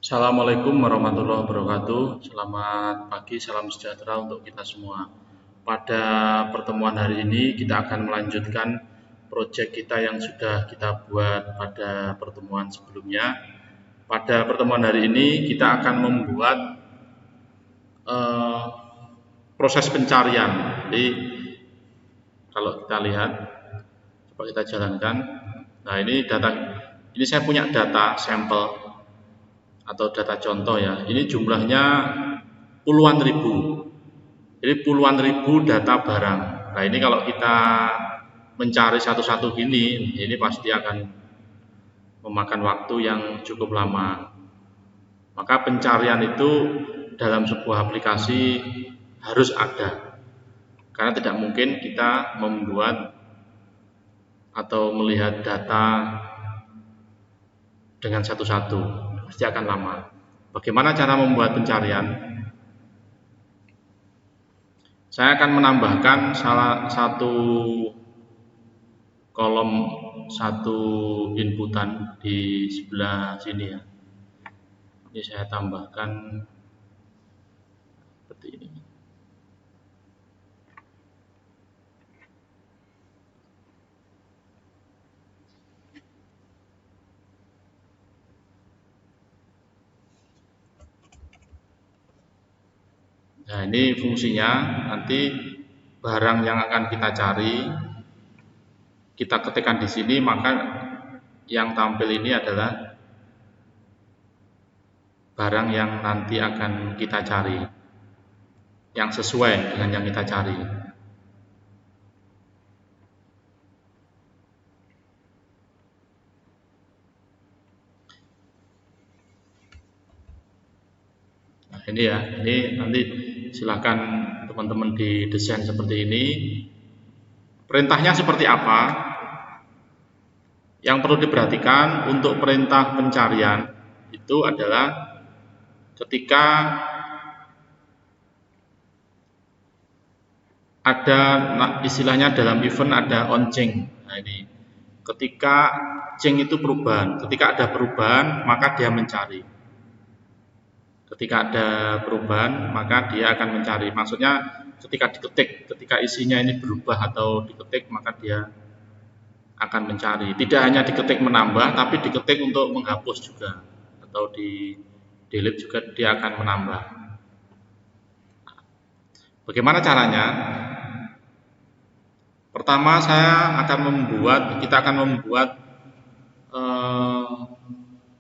Assalamualaikum warahmatullahi wabarakatuh. Selamat pagi, salam sejahtera untuk kita semua. Pada pertemuan hari ini kita akan melanjutkan proyek kita yang sudah kita buat pada pertemuan sebelumnya. Pada pertemuan hari ini kita akan membuat proses pencarian. Jadi kalau kita lihat, coba kita jalankan. Nah, ini saya punya data sampel atau data contoh ya. Ini jumlahnya puluhan ribu. Jadi puluhan ribu data barang. Nah, ini kalau kita mencari satu-satu gini, ini pasti akan memakan waktu yang cukup lama. Maka pencarian itu dalam sebuah aplikasi harus ada. Karena tidak mungkin kita membuat atau melihat data dengan satu-satu, pasti akan lama. Bagaimana cara membuat pencarian? Saya akan menambahkan salah satu kolom satu inputan di sebelah sini ya. Ini saya tambahkan seperti ini. Nah, ini fungsinya. Nanti barang yang akan kita cari kita ketikkan di sini, maka yang tampil ini adalah barang yang nanti akan kita cari, yang sesuai dengan yang kita cari. Nah, ini ya, ini nanti silahkan teman-teman didesain seperti ini. Perintahnya seperti apa? Yang perlu diperhatikan untuk perintah pencarian itu adalah ketika ada istilahnya dalam event ada on change. Nah, ini ketika change itu perubahan, ketika ada perubahan maka dia mencari. Ketika ada perubahan maka dia akan mencari. Maksudnya ketika diketik, ketika isinya ini berubah atau diketik maka dia akan mencari. Tidak hanya diketik menambah, tapi diketik untuk menghapus juga, atau di delete juga dia akan menambah. Bagaimana caranya? Pertama kita akan membuat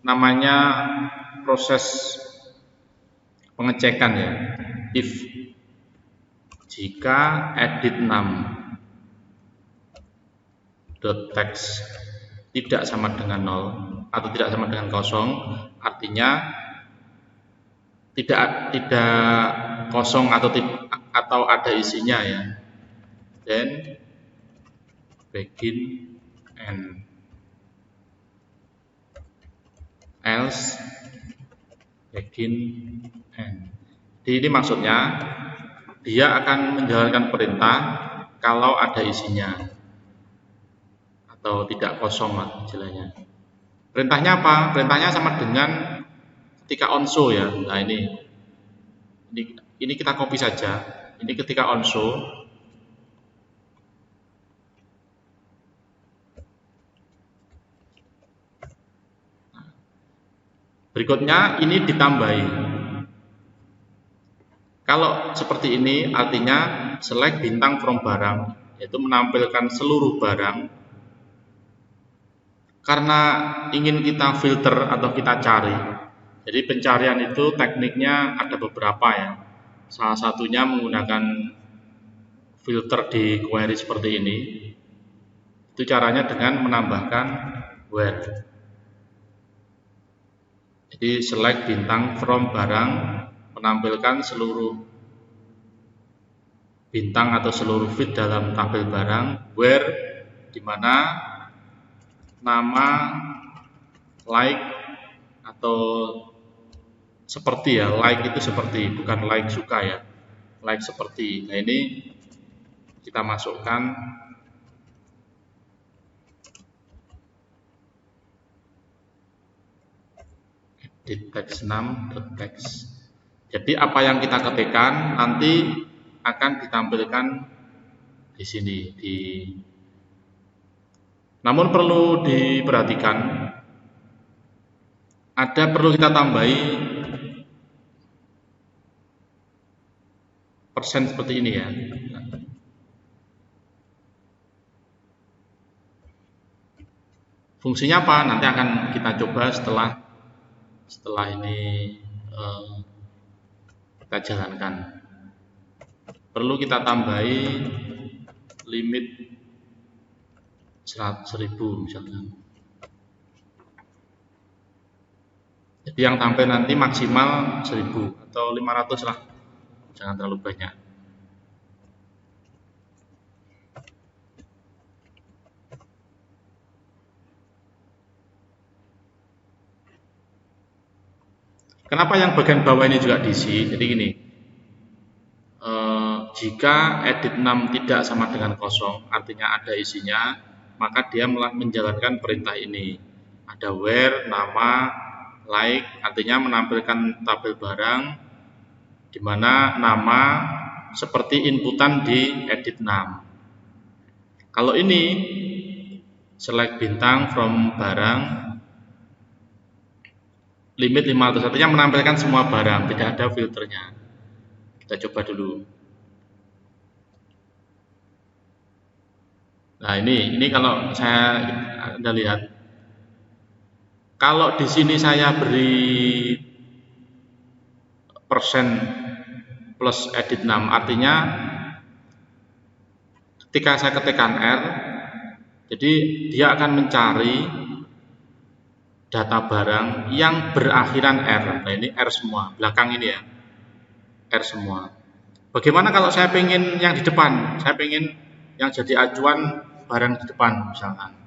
namanya proses pengecekan ya. If jika edit 6 text tidak sama dengan 0 atau tidak sama dengan kosong, artinya tidak kosong atau ada isinya ya. Then begin and else begin and. Jadi ini maksudnya dia akan menjalankan perintah kalau ada isinya atau tidak kosong lah istilahnya. Perintahnya apa? Perintahnya sama dengan ketika on show ya. Nah, ini kita copy saja. Ini ketika on show. Berikutnya ini ditambahi. Kalau seperti ini artinya select bintang from barang, yaitu menampilkan seluruh barang. Karena ingin kita filter atau kita cari, jadi pencarian itu tekniknya ada beberapa ya. Salah satunya menggunakan filter di query seperti ini. Itu caranya dengan menambahkan where. Jadi select bintang from barang, menampilkan seluruh bintang atau seluruh feed dalam tabel barang, where di mana nama like atau seperti ya, like itu seperti, bukan like suka ya, like seperti. Nah, ini kita masukkan edit text 6.text. Jadi apa yang kita ketikkan nanti akan ditampilkan di sini. Namun perlu diperhatikan, perlu kita tambahi persen seperti ini ya. Fungsinya apa? Nanti akan kita coba setelah ini kita jalankan. Perlu kita tambahi limit 100.000 misalnya. Jadi yang tampil nanti maksimal 1.000 atau 500 lah, jangan terlalu banyak. Kenapa yang bagian bawah ini juga diisi? Jadi gini, jika edit 6 tidak sama dengan kosong, artinya ada isinya, maka dia menjalankan perintah ini. Ada where, nama, like, artinya menampilkan tabel barang, di mana nama seperti inputan di edit 6. Kalau ini select bintang from barang, limit 500, artinya menampilkan semua barang, tidak ada filternya. Kita coba dulu. Nah ini kalau Anda lihat, kalau di sini saya beri persen plus edit 6, artinya ketika saya ketikkan R, jadi dia akan mencari data barang yang berakhiran R. Nah ini R semua, belakang ini ya, R semua. Bagaimana kalau saya pengen yang di depan? Saya pengen yang jadi acuan barang di depan misalkan.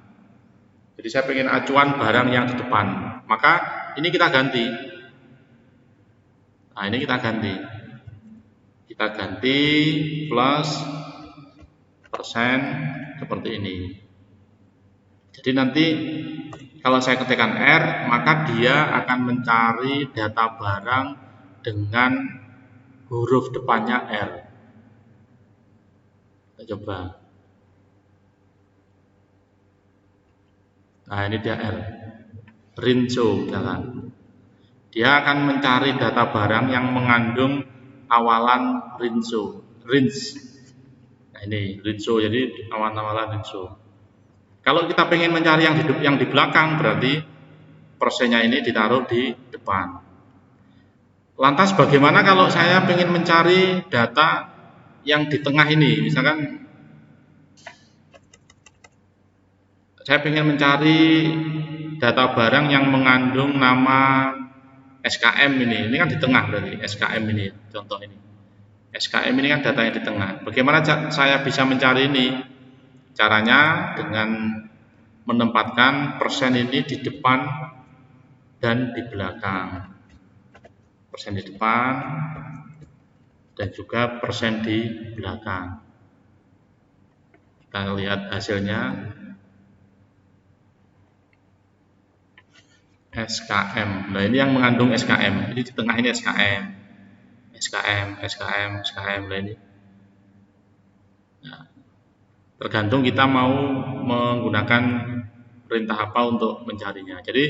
Jadi saya pengen acuan barang yang di depan, maka ini kita ganti. Nah ini kita ganti plus persen seperti ini. Jadi nanti kalau saya ketikkan R, maka dia akan mencari data barang dengan huruf depannya R. Kita coba. Nah ini dia R, Rinso misalkan. Dia akan mencari data barang yang mengandung awalan Rinso, Rins. Nah ini Rinso, jadi awalan Rinso. Kalau kita pengen mencari yang di belakang, berarti persennya ini ditaruh di depan. Lantas bagaimana kalau saya pengen mencari data yang di tengah ini? Misalkan saya pengen mencari data barang yang mengandung nama SKM ini kan di tengah, berarti SKM ini contoh ini. SKM ini kan datanya di tengah. Bagaimana saya bisa mencari ini? Caranya dengan menempatkan persen ini di depan dan di belakang. Persen di depan dan juga persen di belakang. Kita lihat hasilnya. SKM. Nah ini yang mengandung SKM. Ini di tengah ini SKM. Nah ini. Nah, tergantung kita mau menggunakan perintah apa untuk mencarinya. Jadi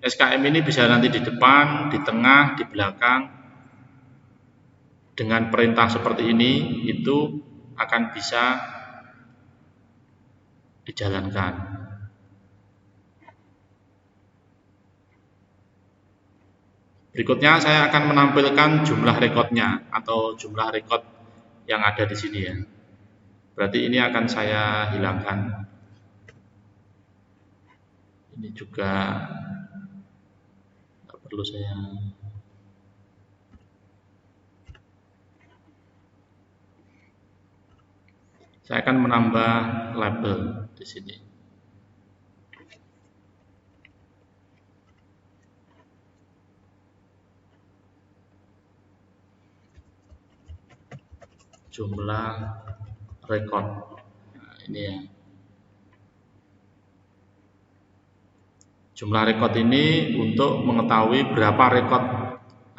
SKM ini bisa nanti di depan, di tengah, di belakang. Dengan perintah seperti ini itu akan bisa dijalankan. Berikutnya saya akan menampilkan jumlah rekodnya atau jumlah rekod yang ada di sini ya. Berarti ini akan saya hilangkan. Ini juga tidak perlu saya akan menambah label di sini. Jumlah rekod. Nah, ini ya. Jumlah rekod ini untuk mengetahui berapa rekod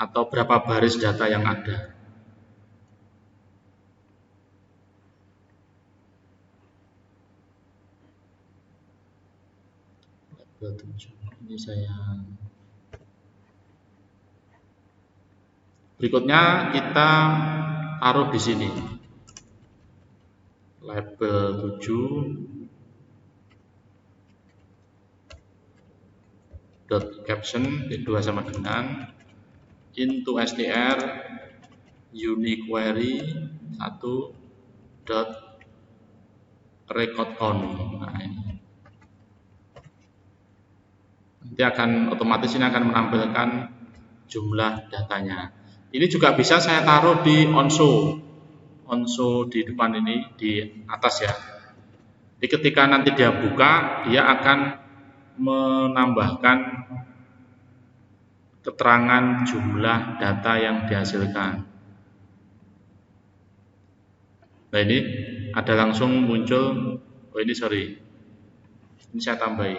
atau berapa baris data yang ada. Ini saya. Berikutnya kita taruh di sini. Label 7 dot caption kedua sama dengan into str unique query 1 dot record on. Nah, ini nanti akan otomatis ini akan menampilkan jumlah datanya. Ini juga bisa saya taruh di onso di depan ini di atas ya. Jadi ketika nanti dia buka, dia akan menambahkan keterangan jumlah data yang dihasilkan. Nah ini ada langsung muncul, oh ini sorry, ini saya tambahi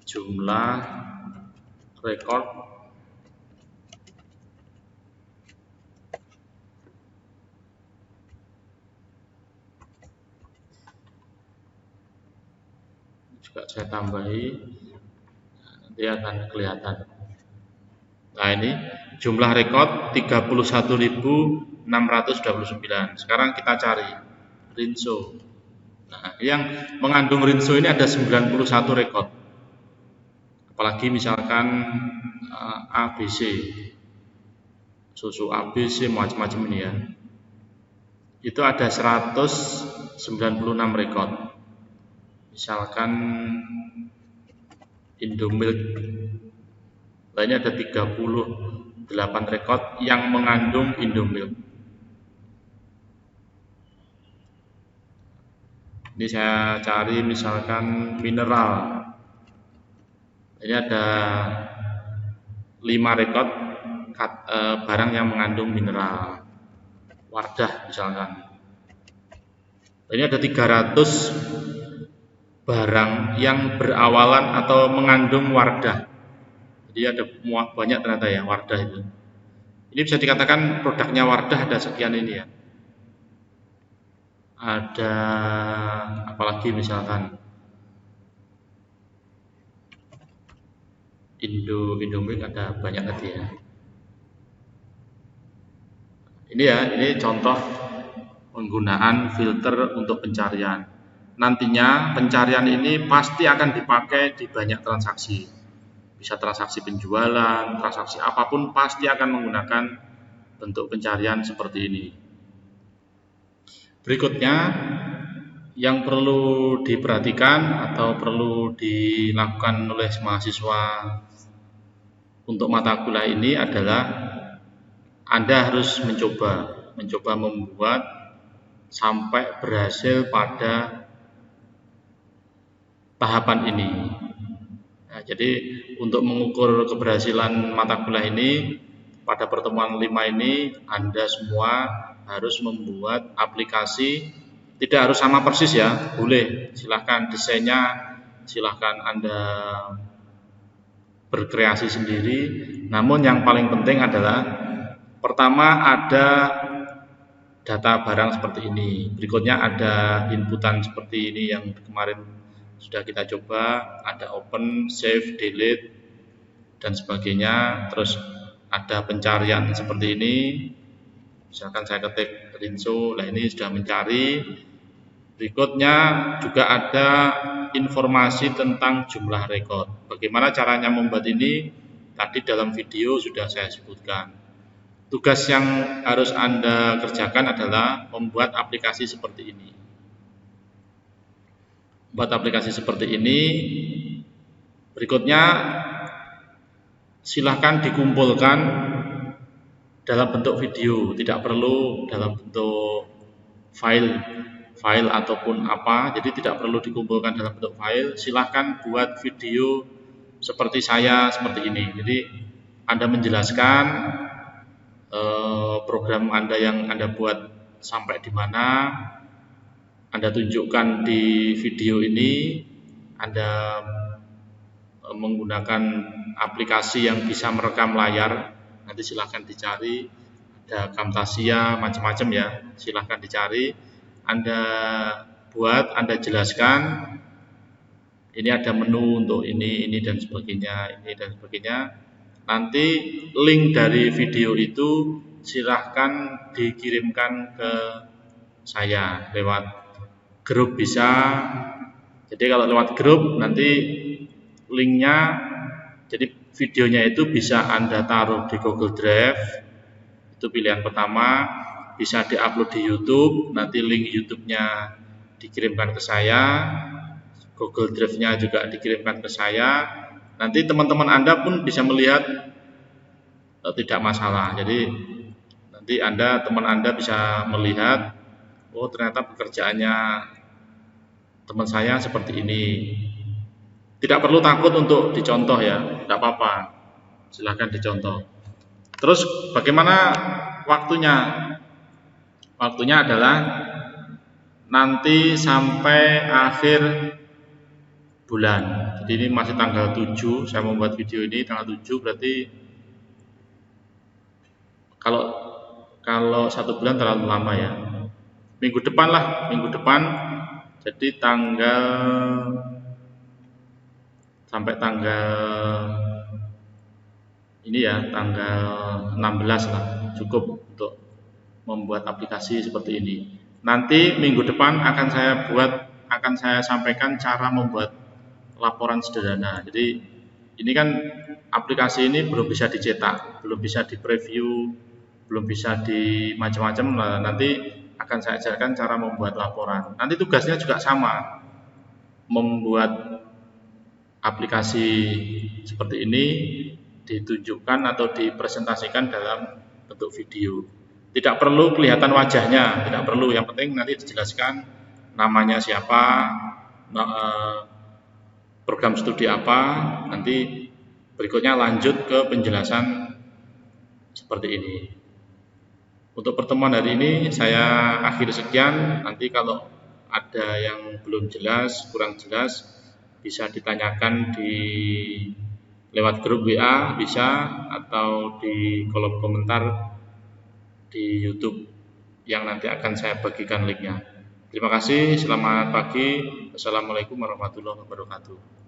jumlah rekod juga saya tambahi, nanti akan kelihatan. Nah ini jumlah rekod 31.629. Sekarang kita cari Rinso. Nah, yang mengandung Rinso ini ada 91 rekod. Apalagi misalkan ABC, susu ABC macam-macam ini ya. Itu ada 196 rekod. Misalkan Indomilk, lainnya ada 38 rekod yang mengandung Indomilk. Ini saya cari misalkan mineral, ini ada 5 rekod barang yang mengandung mineral. Wardah misalkan, ini ada 300 barang yang berawalan atau mengandung Wardah. Jadi ada banyak ternyata ya Wardah itu. Ini bisa dikatakan produknya Wardah ada sekian ini ya. Ada apalagi misalkan Indomilk ada banyak tadi ya. Ini ya, ini contoh penggunaan filter untuk pencarian. Nantinya pencarian ini pasti akan dipakai di banyak transaksi. Bisa transaksi penjualan, transaksi apapun pasti akan menggunakan bentuk pencarian seperti ini. Berikutnya yang perlu diperhatikan atau perlu dilakukan oleh mahasiswa untuk mata kuliah ini adalah Anda harus mencoba membuat sampai berhasil pada tahapan ini. Nah, jadi untuk mengukur keberhasilan mata kuliah ini pada pertemuan 5 ini Anda semua harus membuat aplikasi, tidak harus sama persis ya, boleh silahkan desainnya, silahkan Anda berkreasi sendiri. Namun yang paling penting adalah pertama ada data barang seperti ini, berikutnya ada inputan seperti ini yang kemarin sudah kita coba, ada open, save, delete dan sebagainya. Terus ada pencarian seperti ini, misalkan saya ketik Rinso, nah ini sudah mencari. Berikutnya juga ada informasi tentang jumlah rekod. Bagaimana caranya membuat ini? Tadi dalam video sudah saya sebutkan. Tugas yang harus Anda kerjakan adalah membuat aplikasi seperti ini. Buat aplikasi seperti ini. Berikutnya silahkan dikumpulkan dalam bentuk video, tidak perlu dalam bentuk file ataupun apa. Jadi tidak perlu dikumpulkan dalam bentuk file. Silahkan buat video seperti saya seperti ini. Jadi Anda menjelaskan program Anda yang Anda buat sampai di mana, Anda tunjukkan di video ini, Anda menggunakan aplikasi yang bisa merekam layar, nanti silahkan dicari, ada Camtasia macam-macam ya, silahkan dicari, Anda buat, Anda jelaskan, ini ada menu untuk ini dan sebagainya, nanti link dari video itu silahkan dikirimkan ke saya lewat grup bisa. Jadi kalau lewat grup nanti linknya, jadi videonya itu bisa Anda taruh di Google Drive, itu pilihan pertama, bisa diupload di YouTube, nanti link YouTube-nya dikirimkan ke saya, Google Drive-nya juga dikirimkan ke saya, nanti teman-teman Anda pun bisa melihat, tidak masalah. Jadi nanti teman Anda bisa melihat, oh ternyata pekerjaannya teman saya seperti ini. Tidak perlu takut untuk dicontoh ya, tidak apa-apa, silahkan dicontoh. Terus bagaimana waktunya? Waktunya adalah nanti sampai akhir bulan. Jadi ini masih tanggal 7, saya membuat video ini tanggal 7, berarti kalau 1 bulan terlalu lama ya. Minggu depan lah, minggu depan. Jadi sampai tanggal ini ya, tanggal 16 lah, cukup untuk membuat aplikasi seperti ini. Nanti minggu depan akan saya sampaikan cara membuat laporan sederhana. Jadi ini kan aplikasi ini belum bisa dicetak, belum bisa di preview, belum bisa di macam-macam. Nah, nanti akan saya ajarkan cara membuat laporan. Nanti tugasnya juga sama, membuat aplikasi seperti ini ditunjukkan atau dipresentasikan dalam bentuk video. Tidak perlu kelihatan wajahnya, tidak perlu. Yang penting nanti dijelaskan namanya siapa, program studi apa. Nanti berikutnya lanjut ke penjelasan seperti ini. Untuk pertemuan hari ini saya akhiri sekian. Nanti kalau ada yang belum jelas, kurang jelas, bisa ditanyakan lewat grup WA bisa, atau di kolom komentar di YouTube yang nanti akan saya bagikan linknya. Terima kasih, selamat pagi. Assalamualaikum warahmatullahi wabarakatuh.